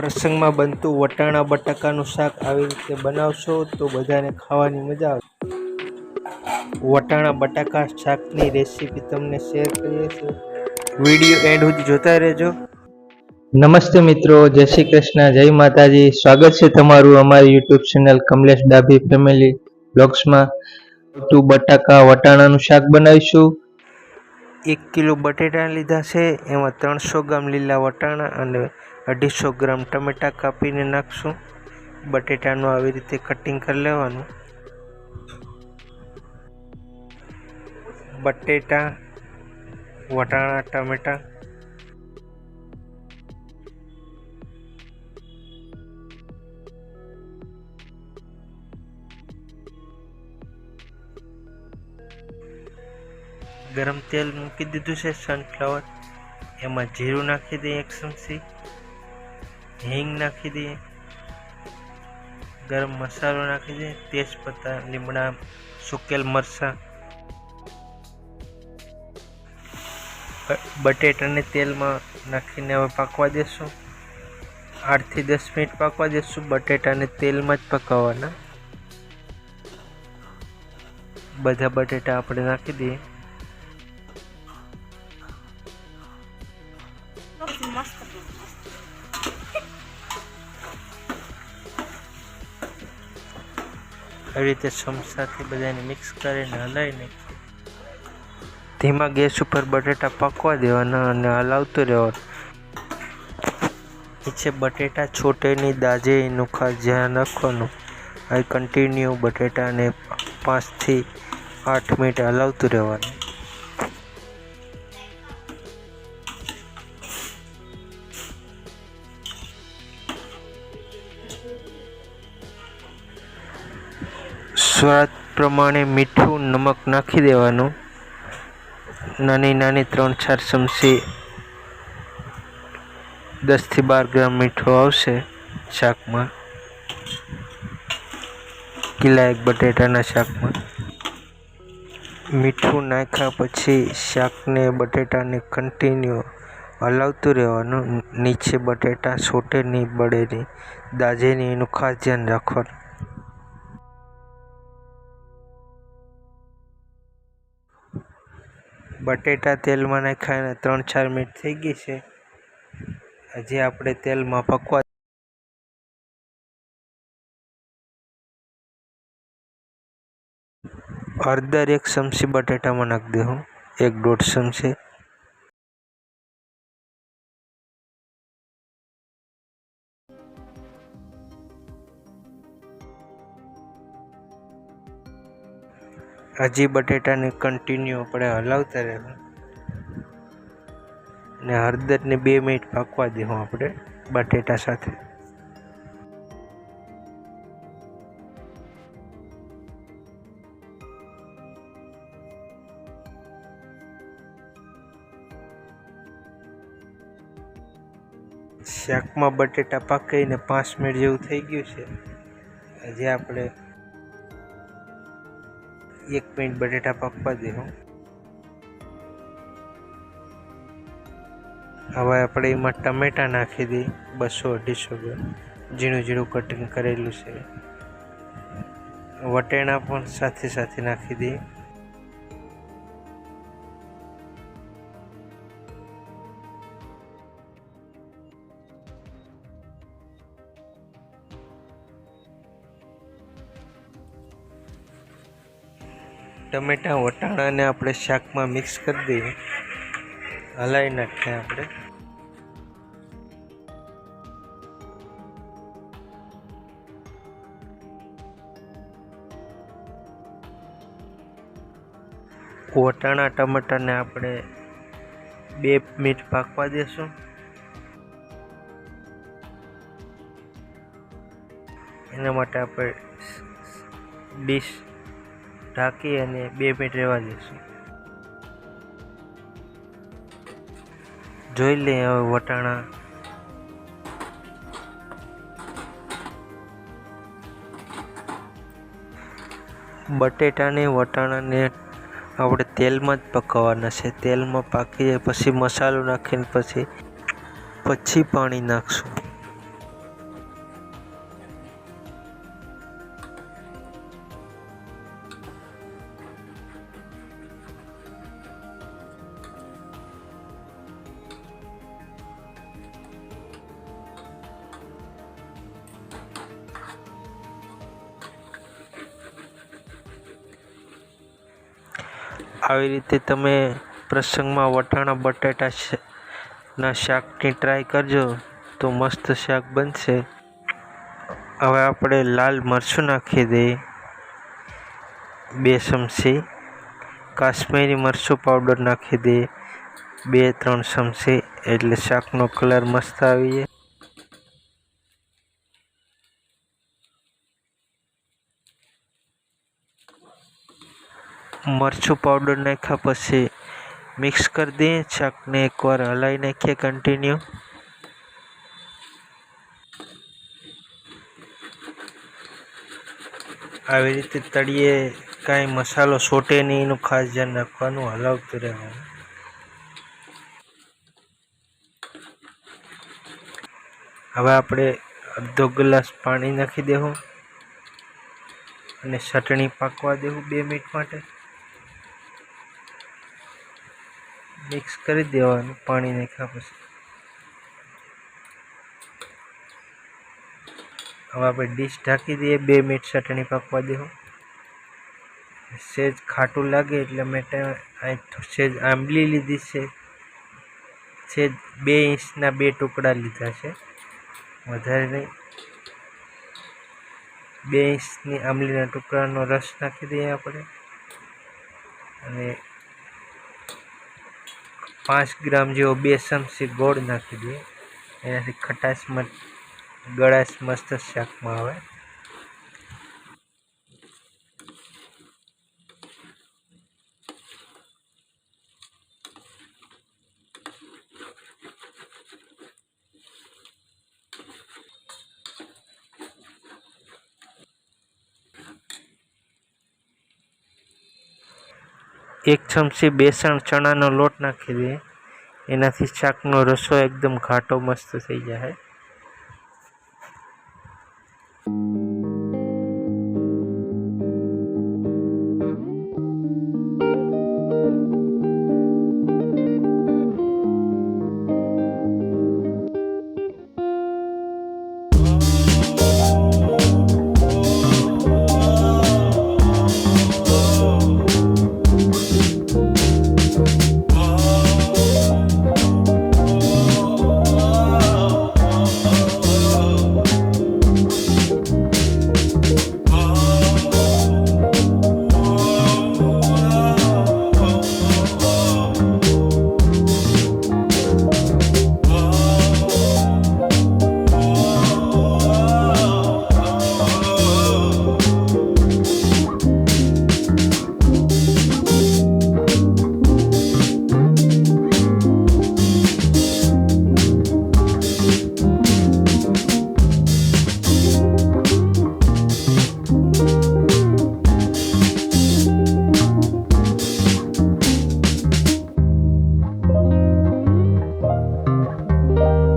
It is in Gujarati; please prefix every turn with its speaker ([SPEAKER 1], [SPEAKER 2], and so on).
[SPEAKER 1] પ્રસંગમાં બનતું વટાણા બટાકાનું શાક આવી રીતે બનાવશો તો બધાને ખાવાની મજા આવે। વટાણા બટાકા શાકની રેસીપી તમને શેર કરીએ છીએ, વિડીયો એન્ડ સુધી જોતા રહેજો। નમસ્તે મિત્રો, જય શ્રી કૃષ્ણ, જય માતાજી। સ્વાગત છે તમારું અમારી YouTube channel Kamlesh Dabhi family બ્લોગ્સમાં। તો બટાકા વટાણાનું શાક બનાવીશું। 1 કિલો બટેટા લીધા છે, એમાં 300 ગ્રામ લીલા વટાણા અને 250 ગ્રામ ટમેટા કાપીને નાખશું। બટેટાનું આવી રીતે કટિંગ કરી લેવાનું। બટેટા, વટાણા, ટમેટા ગરમ તેલ મૂકી દીધું છે સનફ્લાવર, એમાં જીરું નાખી દઈએ 1 ચમચી, હિંગ નાખી દઈએ, ગરમ મસાલો નાખી દઈએ, તેજપત્તા, લીમડા, સૂકેલ મરચાં। બટેટાને તેલમાં નાખીને હવે પાકવા દેશું। 8 થી 10 મિનિટ પાકવા દેશું। બટેટાને તેલમાં જ પકાવવાના। બધા બટેટા આપણે નાખી દઈએ। આવી રીતે ચમચાથી બધાને મિક્સ કરીને હલાવીને ધીમા ગેસ ઉપર બટેટા પકવા દેવાના અને હલાવતું રહેવાનું। નીચે બટેટા છોટે નહીં, દાજે એનું ખાસ ધ્યાન રાખવાનું। આ કન્ટિન્યુ બટેટાને 5 થી 8 મિનિટ હલાવતું રહેવાનું। સ્વાદ પ્રમાણે મીઠું, નમક નાખી દેવાનું। નાની નાની 3-4 ચમચી 10 થી 12 ગ્રામ મીઠું આવશે શાકમાં, કિલા 1 બટેટાના શાકમાં। મીઠું નાખ્યા પછી શાકને બટેટાને કન્ટિન્યુ હલાવતું રહેવાનું। નીચે બટેટા છોટે નહીં, બળે નહીં, દાજે નહીં, એનું ખાસ ધ્યાન રાખવાનું। બટેટા તેલમાં નાખ્યા 3-4 મિનિટ થઈ ગઈ છે, હજી આપણે તેલમાં પકવા હળદર 1 ચમચી બટેટામાં નાખી દઉં, 1-1.5 ચમચી। હજી બટેટાને કન્ટિન્યુ આપણે હલાવતા રહેવું અને હળદરને 2 મિનિટ પાકવા દેવું આપણે બટેટા સાથે। શાકમાં બટેટા પાકીને 5 મિનિટ જેવું થઈ ગયું છે, હજી આપણે 1 મિનિટ બટેટા પકવા દેવું। હવે આપણે એમાં ટમેટા નાખી દઈએ 200-250 ગ્રામ, ઝીણું ઝીણું કટિંગ કરેલું છે। વટાણા પણ સાથે સાથે નાખી દઈએ। ટમેટા વટાણાને આપણે શાકમાં મિક્સ કરી દઈએ, હલાવી નાખીએ આપણે। વટાણા ટમેટાને આપણે 2 મિનિટ પાકવા દેશું। એના માટે આપણે ડીશ ઢાંકી અને 2 મિનિટ રહેવા દઈશું। જોઈ લઈએ હવે વટાણા બટેટાને વટાણાને આપણે તેલમાં જ પકાવવાના છે। તેલમાં પાકી જાય પછી મસાલો નાખીને પછી પાણી નાખશું। આવી રીતે તમે પ્રસંગમાં વટાણા બટાટાના શાકની ટ્રાય કરજો તો મસ્ત શાક બનશે. હવે આપણે લાલ મરચું નાખી દઈએ 2 ચમચી, કાશ્મીરી મરચું પાવડર નાખી દઈએ 2-3 ચમચી, એટલે શાકનો કલર મસ્ત આવી જાય. મરચું પાવડર નાખ્યા પછી મિક્સ કરી દઈએ. શાકને એકવાર હલાવી નાખીએ કન્ટિન્યુ. આવી રીતે તળીએ કાંઈ મસાલો છોટે નહીં એનું ખાસ ધ્યાન રાખવાનું, હલાવતું રહેવાનું. હવે આપણે અડધો ગ્લાસ પાણી નાખી દેવું અને ચટણી પાકવા દેવું 2 મિનિટ માટે. મિક્સ કરી દેવાનું પાણી નાખ્યા પછી. હવે આપણે ડીશ ઢાંકી દઈએ, 2 મિનિટ ચટણી પાકવા દેવું. સેજ ખાટું લાગે એટલે મેં સેજ આંબલી લીધી છે, સેજ 2 ઇંચના 2 ટુકડા લીધા છે, વધારે નહીં. 2 ઇંચની આંબલીના ટુકડાનો રસ નાખી દઈએ આપણે અને 5 ગ્રામ જેવો 2 ચમચી ગોળ નાખી દઈએ. એનાથી ખટાશમાં ગળાશ મસ્ત શાકમાં આવે. એક ચમચી બેસણ ચણાનો લોટ નાખી દઈએ. એનાથી શાકનો રસો એકદમ ઘાટો મસ્ત થઈ જાય.